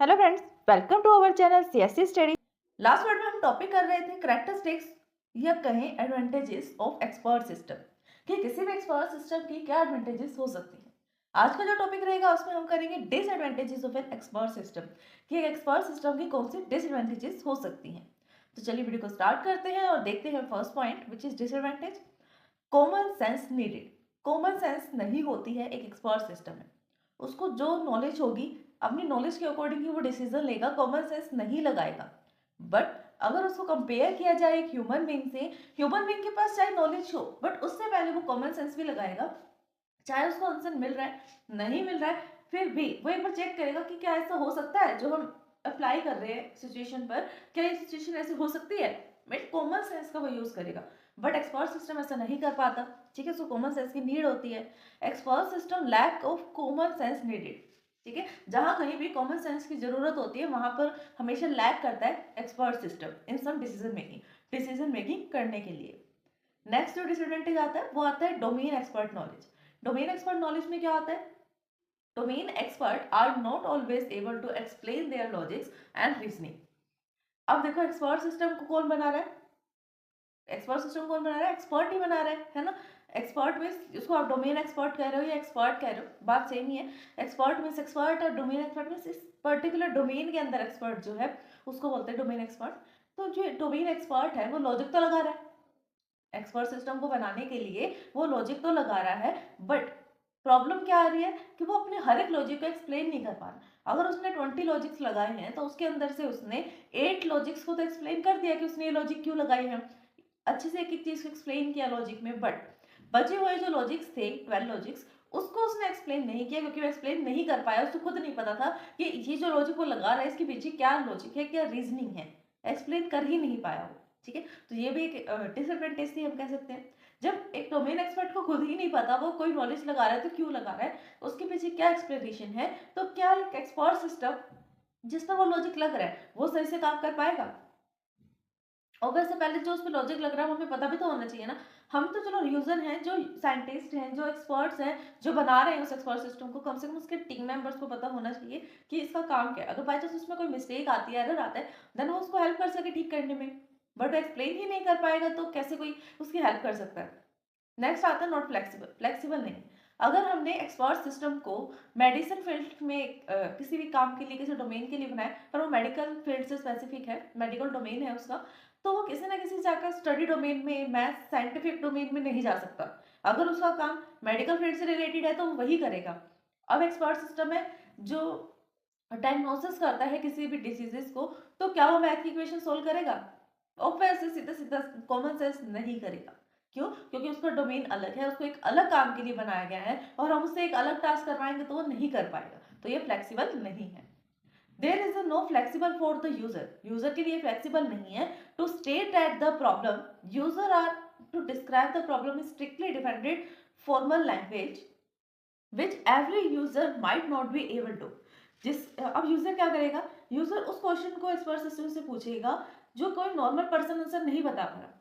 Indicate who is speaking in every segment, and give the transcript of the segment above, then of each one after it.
Speaker 1: Hello friends, welcome to our channel CSC study. Last video में हम topic कर रहे थे कैरेक्टरिस्टिक्स या कहें एडवांटेजेस ऑफ एक्सपर्ट सिस्टम कि किसी भी एक्सपर्ट सिस्टम की क्या एडवांटेजेस हो सकती हैं। आज का जो टॉपिक रहेगा उसमें हम करेंगे disadvantages of an expert system कि एक एक्सपर्ट सिस्टम की कौन सी डिसएडवांटेजेस हो सकती हैं। तो चलिए वीडियो को स्टार्ट करते हैं और देखते हैं first point which is disadvantage. Common sense needed. Common sense नहीं होती है एक एक्सपर्ट सिस्टम में। उसको जो नॉलेज होगी अपनी नॉलेज के अकॉर्डिंग ही वो डिसीजन लेगा, कॉमन सेंस नहीं लगाएगा। बट अगर उसको कंपेयर किया जाए एक ह्यूमन बीइंग से, ह्यूमन बीइंग के पास चाहे नॉलेज हो बट उससे पहले वो कॉमन सेंस भी लगाएगा। चाहे उसको आंसर मिल रहा है नहीं मिल रहा है फिर भी वो एक बार चेक करेगा कि क्या ऐसा हो सकता है जो हम अप्लाई कर रहे हैं सिचुएशन पर, क्या ये सिचुएशन ऐसी हो सकती है। बट कॉमन सेंस का वो यूज करेगा। बट एक्सपर्ट सिस्टम ऐसा नहीं कर पाता। ठीक है, उसको कॉमन सेंस की नीड होती है। Expert system lack of common sense needed. ठीक है, जहां कहीं भी कॉमन सेंस की जरूरत होती है वहां पर हमेशा लैक करता है expert system in some decision making करने के लिए। नेक्स्ट जो डिसएडवांटेज आता है वो आता है domain expert knowledge. Domain expert knowledge में क्या होता है? Domain expert are not always able to explain their logics and reasoning. अब देखो एक्सपर्ट सिस्टम को कौन बना रहा है? एक्सपर्ट सिस्टम कौन बना रहा है? एक्सपर्ट ही बना रहा है ना। एक्सपर्ट मीन्स उसको आप डोमेन एक्सपर्ट कह रहे हो या एक्सपर्ट कह रहे हो, बात सेम ही है। एक्सपर्ट मीन्स एक्सपर्ट और डोमेन एक्सपर्ट मीन्स इस पर्टिकुलर डोमेन के अंदर एक्सपर्ट जो है उसको बोलते हैं डोमेन एक्सपर्ट। तो जो डोमेन एक्सपर्ट है वो लॉजिक तो लगा रहा है, एक्सपर्ट सिस्टम को बनाने के लिए वो लॉजिक तो लगा रहा है। बट प्रॉब्लम क्या आ रही है कि वो अपने हर एक लॉजिक को एक्सप्लेन नहीं कर पा रहा। अगर उसने 20 लॉजिक्स लगाए हैं तो उसके अंदर से उसने 8 लॉजिक्स को तो एक्सप्लेन कर दिया कि उसने ये लॉजिक क्यों लगाए हैं, अच्छे से एक एक चीज को एक्सप्लेन किया लॉजिक में। बट बचे हुए जो लॉजिक्स थे 12 लॉजिक्स उसको उसने एक्सप्लेन नहीं किया क्योंकि वो एक्सप्लेन नहीं कर पाया। उसको खुद नहीं पता था कि ये जो लॉजिक वो लगा रहा है इसके पीछे क्या लॉजिक है, क्या रीजनिंग है, एक्सप्लेन कर ही नहीं पाया वो। ठीक है, तो ये भी एक डिसएडवांटेज थी हम कह सकते हैं। जब एक डोमेन एक्सपर्ट को खुद ही नहीं पता वो कोई नॉलेज लगा रहा है तो क्यों लगा रहा है, उसके पीछे क्या एक्सप्लेनेशन है, तो क्या एक एक्सपर्ट सिस्टम जिसमें वो लॉजिक लग रहा है वो सही से काम कर पाएगा? और वैसे पहले जो उसमें लॉजिक लग रहा है वो हमें पता भी तो होना चाहिए ना। हम तो चलो यूजर हैं, जो साइंटिस्ट हैं, जो एक्सपर्ट्स हैं, जो बना रहे हैं उस एक्सपर्ट सिस्टम को, कम से कम उसके टीम मेंबर्स को पता होना चाहिए कि इसका काम क्या है। अगर बाई चांस उसमें कोई मिस्टेक आती है, एरर आता है, देन वो उसको हेल्प कर सके ठीक करने में। बट एक्सप्लेन ही नहीं कर पाएगा तो कैसे कोई उसकी हेल्प कर सकता है। नेक्स्ट आता है नॉट फ्लेक्सिबल। फ्लेक्सिबल नहीं। अगर हमने एक्सपर्ट सिस्टम को मेडिसिन फील्ड में किसी भी काम के लिए किसी डोमेन के लिए बनाया पर वो मेडिकल फील्ड से स्पेसिफिक है, मेडिकल डोमेन है उसका, तो वो किसी ना किसी जाकर स्टडी डोमेन में, मैथ साइंटिफिक डोमेन में नहीं जा सकता। अगर उसका काम मेडिकल फील्ड से रिलेटेड है तो वो वही करेगा। अब एक्सपर्ट सिस्टम है जो डायग्नोसिस करता है किसी भी डिसीजेस को, तो क्या वो मैथ की इक्वेशन सोल्व करेगा? ऑब्वियसली सीधा सीधा कॉमन सेंस नहीं करेगा। क्यों? क्योंकि उसका डोमेन अलग है, उसको एक अलग काम के लिए बनाया गया है और हम उससे एक अलग टास्क करवाएंगे तो वो नहीं कर पाएगा। तो ये फ्लेक्सिबल नहीं है। There is no flexible for the user. User के लिए फ्लेक्सिबल नहीं है to state at the problem. User are to describe the problem strictly defended formal language which every user might not be able to. अब user क्या करेगा? User उस question को expert system से पूछेगा जो कोई नॉर्मल पर्सन आंसर नहीं बता पा रहा।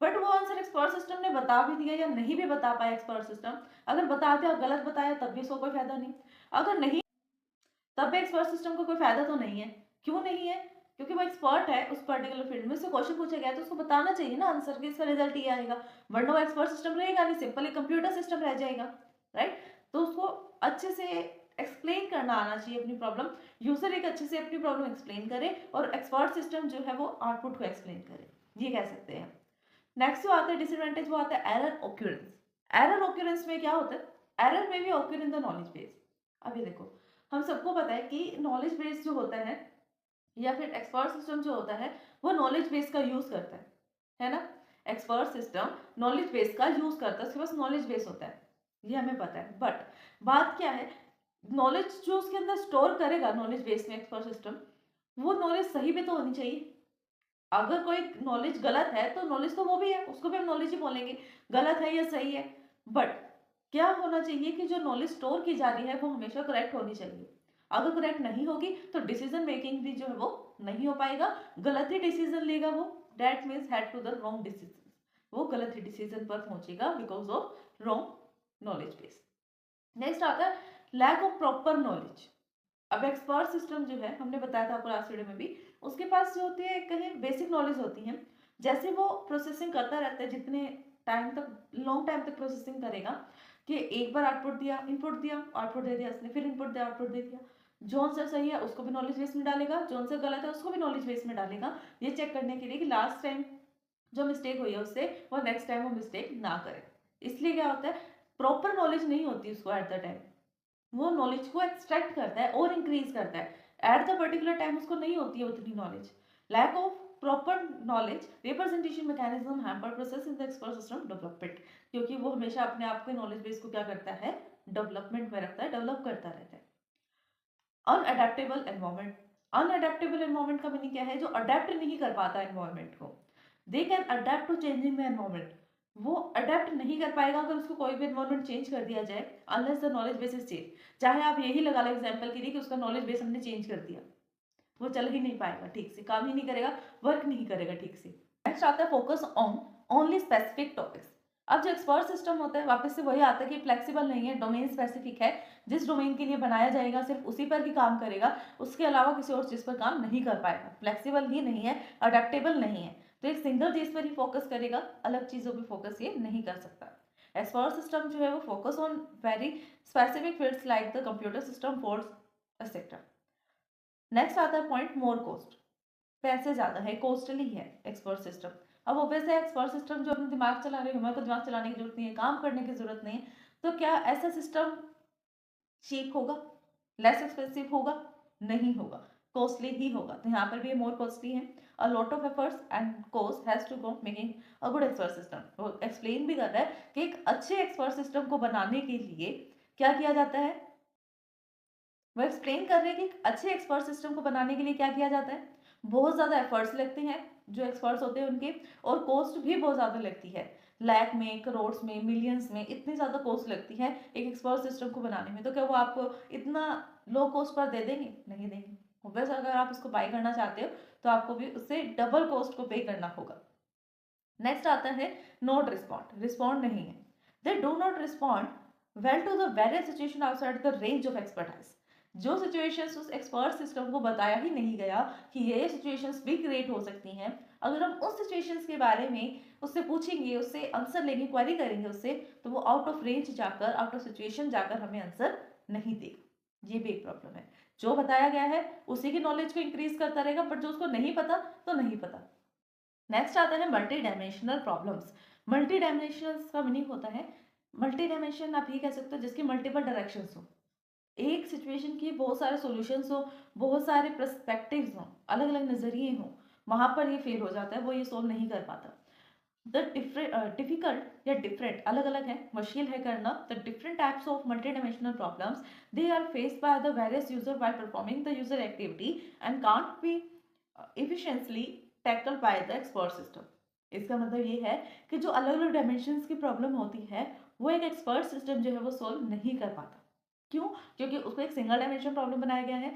Speaker 1: बट वो आंसर एक्सपर्ट सिस्टम ने बता भी दिया या नहीं भी बता पाया एक्सपर्ट सिस्टम, अगर बता दिया और गलत बताया तब भी उसको कोई फायदा नहीं, अगर नहीं तब भी एक्सपर्ट सिस्टम को कोई फायदा तो नहीं है। क्यों नहीं है? क्योंकि वो एक्सपर्ट है उस पर्टिकुलर फील्ड में, उससे क्वेश्चन पूछा गया है तो उसको बताना चाहिए ना आंसर के, इसका रिजल्ट ये आएगा। वरना वो एक्सपर्ट सिस्टम रहेगा नहीं, सिंपल एक कंप्यूटर सिस्टम रह जाएगा। राइट? तो उसको अच्छे से एक्सप्लेन करना आना चाहिए अपनी प्रॉब्लम। यूजर एक अच्छे से अपनी प्रॉब्लम एक्सप्लेन करे और एक्सपर्ट सिस्टम जो है वो आउटपुट को एक्सप्लेन करे, ये कह सकते हैं। नेक्स्ट जो आता है डिसएडवांटेज वो आता है एरर ऑक्यूरेंस। एरर ऑक्यूरेंस में क्या होता है? एरर में भी occur in the knowledge base. अब ये देखो, हम सबको पता है कि नॉलेज बेस जो होता है या फिर एक्सपर्ट सिस्टम जो होता है वो नॉलेज बेस का यूज करता है ना। एक्सपर्ट सिस्टम नॉलेज बेस का यूज करता है, उसके पास नॉलेज बेस होता है, ये हमें पता है। बट बात क्या है, नॉलेज जो उसके अंदर स्टोर करेगा नॉलेज बेस में एक्सपर्ट सिस्टम, वो नॉलेज सही भी तो होनी चाहिए। अगर कोई नॉलेज गलत है तो नॉलेज तो वो भी है, उसको भी हम नॉलेज ही बोलेंगे, गलत है या सही है। बट क्या होना चाहिए कि जो नॉलेज स्टोर की जा रही है वो हमेशा करेक्ट होनी चाहिए। अगर करेक्ट नहीं होगी तो डिसीजन मेकिंग भी जो है वो नहीं हो पाएगा, गलत ही डिसीजन लेगा वो। That means head to the wrong decision, वो गलत ही डिसीजन पर पहुंचेगा because of wrong knowledge base. Next आता है लैक ऑफ प्रॉपर नॉलेज। अब एक्सपर्ट सिस्टम जो है, हमने बताया था आपको लास्ट वीडियो में भी, उसके पास जो होती है कहीं बेसिक नॉलेज होती है। जैसे वो प्रोसेसिंग करता रहता है, जितने टाइम तक, लॉन्ग टाइम तक प्रोसेसिंग करेगा, कि एक बार आउटपुट दिया, इनपुट दिया, आउटपुट दे दिया इसने, फिर इनपुट दिया, आउटपुट दे दिया, जो आंसर सही है उसको भी नॉलेज बेस में डालेगा, जो आंसर गलत है उसको भी नॉलेज बेस में डालेगा, ये चेक करने के लिए कि लास्ट टाइम जो मिस्टेक हुई है उससे वो नेक्स्ट टाइम वो मिस्टेक ना करे। इसलिए क्या होता है, प्रॉपर नॉलेज नहीं होती उसको एट द टाइम, वो नॉलेज को एक्सट्रैक्ट करता है और इंक्रीज करता है। एट द पर्टिकुलर टाइम उसको नहीं होती है उतनी knowledge. Lack of proper knowledge representation mechanism hamper process in the expert system development, क्योंकि वो हमेशा अपने आप के नॉलेज बेस को क्या करता है, डेवलपमेंट में रखता है, डेवलप करता रहता है। अनअडेप्टेबल एनवायरमेंट, अनअडेप्टेबल एनवायरमेंट का मीनिंग क्या है, जो अडेप्ट नहीं कर पाता एनवायरमेंट को। They can adapt to changing the environment, वो अडेप्ट नहीं कर पाएगा अगर उसको कोई भी एनवायरमेंट चेंज कर दिया जाए, unless the knowledge base is change. चाहे आप यही लगा लो एग्जांपल के लिए कि उसका नॉलेज बेस हमने चेंज कर दिया, वो चल ही नहीं पाएगा ठीक से, काम ही नहीं करेगा, वर्क नहीं करेगा ठीक से। नेक्स्ट आता है focus on only specific topics. अब जो एक्सपर्ट सिस्टम होता है वापस से वही आता है कि फ्लेक्सिबल नहीं है, डोमेन स्पेसिफिक है, जिस डोमेन के लिए बनाया जाएगा सिर्फ उसी पर ही काम करेगा, उसके अलावा किसी और चीज़ पर काम नहीं कर पाएगा, फ्लेक्सिबल ही नहीं है, अडेप्टेबल नहीं है, तो एक सिंगल चीज़ पर ही फोकस करेगा, अलग चीज़ों पर फोकस ये नहीं कर सकता। एक्सपर्ट सिस्टम जो है वो focus on very specific fields like the computer system, force etcetera. Next आता है पॉइंट मोर कॉस्ट, पैसे ज़्यादा है, कॉस्टली है एक्सपर्ट सिस्टम। अब ऑब्वियस है एक्सपर्ट सिस्टम जो अपना दिमाग चला रहे हैं, हमारे को दिमाग चलाने की जरूरत नहीं है, काम करने की जरूरत नहीं है, तो क्या ऐसा सिस्टम चीप होगा, लेस एक्सपेंसिव होगा? नहीं होगा, कॉस्टली ही होगा। तो यहाँ पर भी मोर कॉस्टली है। A lot of efforts and cost has to go making a good expert system. वो एक्सप्लेन भी कर रहा है कि एक अच्छे एक्सपर्ट सिस्टम को बनाने के लिए क्या किया जाता है, वो एक्सप्लेन कर रहे हैं कि अच्छे एक्सपर्ट सिस्टम को बनाने के लिए क्या किया जाता है, बहुत ज़्यादा एफर्ट्स लगते हैं जो एक्सपर्ट्स होते हैं उनके, और कॉस्ट भी बहुत ज़्यादा लगती है, लाख में, करोड़ में, मिलियंस में, इतनी ज़्यादा कॉस्ट लगती है एक एक्सपर्ट सिस्टम को बनाने में। तो क्या वो आपको इतना लो कॉस्ट पर दे देंगे? नहीं देंगे। बस अगर आप उसको बाई करना चाहते हो तो आपको भी उससे डबल कॉस्ट को पे करना होगा। नेक्स्ट आता है नॉट रिस्पॉन्ड, रिस्पॉन्ड नहीं है। They do not respond well to the various situation outside the range of expertise. जो सिचुएशंस उस एक्सपर्ट सिस्टम को बताया ही नहीं गया कि ये सिचुएशंस भी क्रिएट हो सकती हैं, अगर हम उस सिचुएशंस के बारे में उससे पूछेंगे, उससे आंसर लेंगे, क्वेरी करेंगे उससे, तो वो आउट ऑफ रेंज जाकर, आउट ऑफ सिचुएशन जाकर हमें आंसर नहीं देगा। ये भी एक प्रॉब्लम है। जो बताया गया है उसी की नॉलेज को इंक्रीज करता रहेगा, बट जो उसको नहीं पता तो नहीं पता। नेक्स्ट आता है multi dimensional problems. Multi dimensional का मीनिंग होता है, मल्टी डायमेंशन आप ये कह सकते हो जिसके मल्टीपल डायरेक्शंस हो, एक सिचुएशन के बहुत सारे सॉल्यूशंस हो, बहुत सारे पर्सपेक्टिव्स हो, अलग अलग नजरिए हो, वहां पर ये फेल हो जाता है, वो ये सोल्व नहीं कर पाता। द डिफिकल्ट या डिफरेंट, अलग अलग है, मुश्किल है करना। The different types of multi dimensional problems they are faced by the various user while performing the user activity and can't be efficiently tackle by the expert system. इसका मतलब ये है कि जो अलग अलग डायमेंशंस की प्रॉब्लम होती है वो एक एक्सपर्ट सिस्टम जो है वो सोल्व नहीं कर पाता। क्यों? क्योंकि उसको एक सिंगल डायमेंशन प्रॉब्लम बनाया गया है,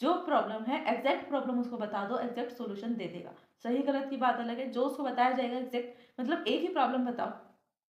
Speaker 1: जो प्रॉब्लम है एग्जैक्ट प्रॉब्लम उसको बता दो, एग्जैक्ट सॉल्यूशन दे देगा। सही गलत की बात अलग है, जो उसको बताया जाएगा एग्जैक्ट, मतलब एक ही प्रॉब्लम बताओ,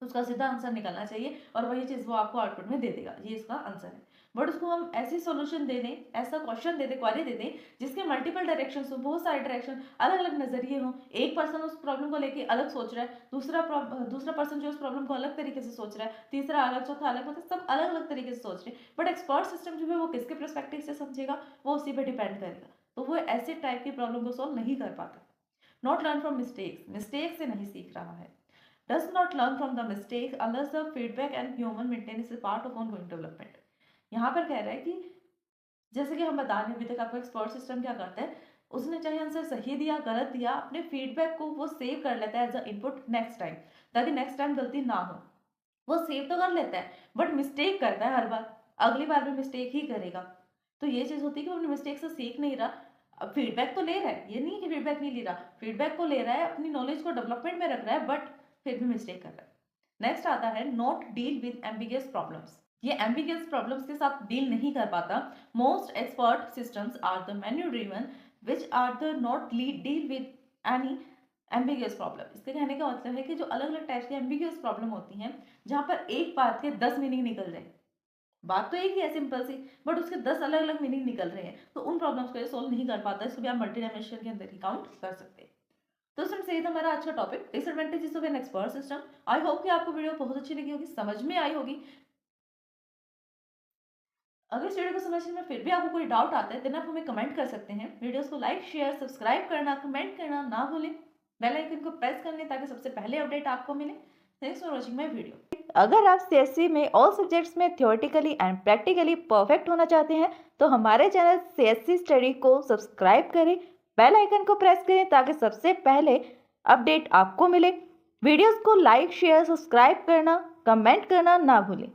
Speaker 1: उसका सीधा आंसर निकलना चाहिए और वही चीज़ वो आपको आउटपुट में दे देगा, ये इसका आंसर है। बट उसको हम ऐसी सॉल्यूशन दे दें, ऐसा क्वेश्चन दे दें, क्वेरी दे दें जिसके मल्टीपल डायरेक्शन हो, बहुत सारे डायरेक्शन, अलग अलग नजरिए हो, एक पर्सन उस प्रॉब्लम को लेके अलग सोच रहा है, दूसरा पर्सन जो उस प्रॉब्लम को अलग तरीके से सोच रहा है, तीसरा अलग, चौथा अलग, मतलब सब अलग अलग तरीके से सोच रहे हैं, बट एक्सपर्ट सिस्टम जो है वो किसके परस्पेक्टिव से समझेगा, वो उसी पर डिपेंड करेगा, तो वो ऐसे टाइप की प्रॉब्लम को सॉल्व नहीं कर पाता। Not learn from mistakes, mistake से नहीं सीख रहा है। Does not learn from the mistakes unless the feedback and human maintenance is part of ongoing development। यहाँ पर कह रहा है कि जैसे कि हम बता रहे हैं अभी तक आपको एक्सपर्ट सिस्टम क्या करता है, उसने चाहे आंसर सही दिया गलत दिया, अपने फीडबैक को वो सेव कर लेता है as a input next time, ताकि नेक्स्ट टाइम गलती ना हो। वो सेव तो कर लेता है बट मिस्टेक करता है हर बार, अगली बार भी मिस्टेक ही करेगा। तो ये चीज़ होती है कि वो अपनी मिस्टेक से सीख नहीं रहा। अब फीडबैक तो ले रहा है, ये नहीं कि फीडबैक नहीं ले रहा, फीडबैक को ले रहा है, अपनी नॉलेज को डेवलपमेंट में रख रहा है, बट फिर भी मिस्टेक कर रहा है। नेक्स्ट आता है not deal with ambiguous problems. ये एम्बिगियस प्रॉब्लम्स के साथ डील नहीं कर पाता। Most expert systems are the menu driven which are the not deal with any ambiguous problem. इसके कहने का मतलब है कि जो अलग अलग टाइप की एम्बिगियस प्रॉब्लम होती हैं, जहाँ पर एक बात के 10 मीनिंग निकल जाए, बात तो एक ही है सिंपल सी, बट उसके 10 अलग अलग मीनिंग निकल रहे हैं, तो उन प्रॉब्लम्स को ये सॉल्व नहीं कर पाता, इसको भी आप मल्टी डायमेंशन के अंदर ही काउंट कर सकते हैं। तो फ्रेंड्स ये था हमारा आज का topic, disadvantages of an expert system. I hope कि आपको वीडियो बहुत अच्छी लगी होगी, समझ में आई होगी। अगर इस वीडियो को समझने में फिर भी आपको कोई डाउट आता है, देन आप हमें कमेंट कर सकते हैं। वीडियोस को लाइक शेयर सब्सक्राइब करना कमेंट करना ना भूलें, बेल आइकन को प्रेस कर लें ताकि सबसे पहले अपडेट आपको मिले। Thanks for watching my video. अगर आप सीएससी में ऑल सब्जेक्ट्स में थ्योरेटिकली एंड प्रैक्टिकली परफेक्ट होना चाहते हैं तो हमारे चैनल सीएससी स्टडी को सब्सक्राइब करें, बेल आइकन को प्रेस करें ताकि सबसे पहले अपडेट आपको मिले। वीडियोस को लाइक शेयर सब्सक्राइब करना कमेंट करना ना भूलें।